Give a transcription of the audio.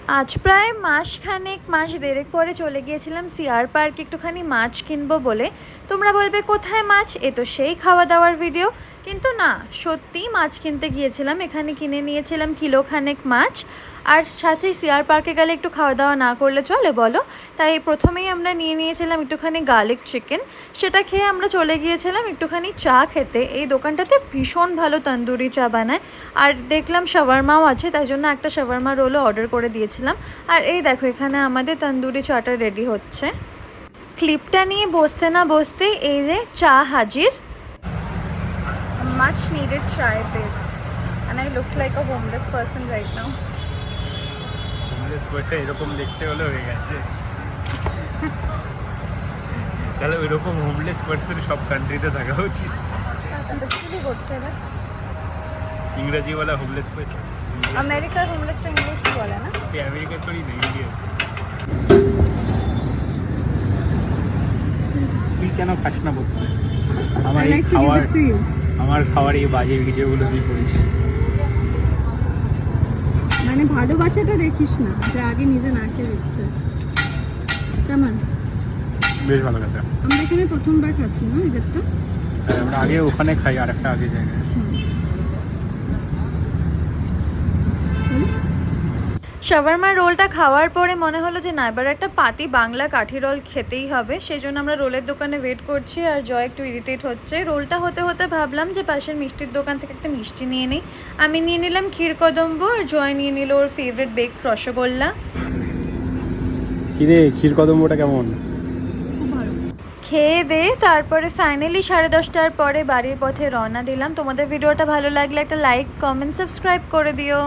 আজ প্রায় মাস দেড়েক পরে চলে গিয়েছিলাম সিআর পার্ক একটুখানি মাছ কিনবো বলে। তোমরা বলবে কোথায় মাছ, এ তো সেই খাওয়া দাওয়ার ভিডিও। কিন্তু না, সত্যিই মাছ কিনতে গিয়েছিলাম। এখানে কিনে নিয়েছিলাম কিলোখানেক মাছ। আর সাথে সিআর পার্কে গেলে একটু খাওয়া দাওয়া না করলে চলে বলো? তাই প্রথমেই আমরা নিয়ে নিয়েছিলাম একটুখানি গার্লিক চিকেন। সেটা খেয়ে আমরা চলে গিয়েছিলাম একটুখানি চা খেতে। এই দোকানটাতে ভীষণ ভালো তন্দুরি চা বানায়। আর দেখলাম শাওয়ারমাও আছে, তাই জন্য একটা শাওয়ারমা রোলও অর্ডার করে দিয়েছিলাম। আর এই দেখো এখানে আমাদের তন্দুরি চাটা রেডি হচ্ছে। ক্লিপটা নিয়ে বসতে না বসতেই এই যে চা হাজির। Much needed chai babe. And I look like a homeless person right now. Homeless পয়সা এরকম দেখতে হলে হয়ে গেছে। তাহলে ওইরকম হোমলেস পার্সন সব কান্ট্রিতে থাকা উচিত। ইংরেজিওয়ালা হোমলেস পয়সা আমেরিকার হোমলেস তো ইংলিশই বলে না? আমেরিকা করি না, ইন্ডিয়া। তুই কেন খাস না বলতে? আমার খাওয়ার এই বাজে ভিডিওগুলো তুই করিস, মানে ভালোবাসাটা দেখিস না, যে আগে নিজে না খেয়ে দিচ্ছে। কেমন? বেশ ভালো কথা। আমরা এখানে প্রথমবার খাচ্ছি না এদেরটা। আমরা আগে ওখানে খাই, আর একটা আগে জায়গায়। শাওয়ারমা রোলটা খাওয়ার পরে মনে হলো যে না, এবার একটা পাতি বাংলা কাঠি রোল খেতেই হবে। সেই জন্য আমরা রোলের দোকানে ওয়েট করছি। আর জয় একটু ইরিটেট হচ্ছে। রোলটা হতে হতে ভাবলাম যে পাশের মিষ্টির দোকান থেকে একটা মিষ্টি নিয়ে নিই। আমি নিয়ে নিলাম ক্ষীরকদম্ব, আর জয় নিয়ে নিল ওর ফেভারিট বেকড রসগোল্লা। কিরে, ক্ষীরকদম্বটা কেমন? খেয়ে দে তারপরে ফাইনালি 10:30টার পরে বাড়ির পথে রওনা দিলাম। তোমাদের ভিডিওটা ভালো লাগলে একটা লাইক, কমেন্ট, সাবস্ক্রাইব করে দিও।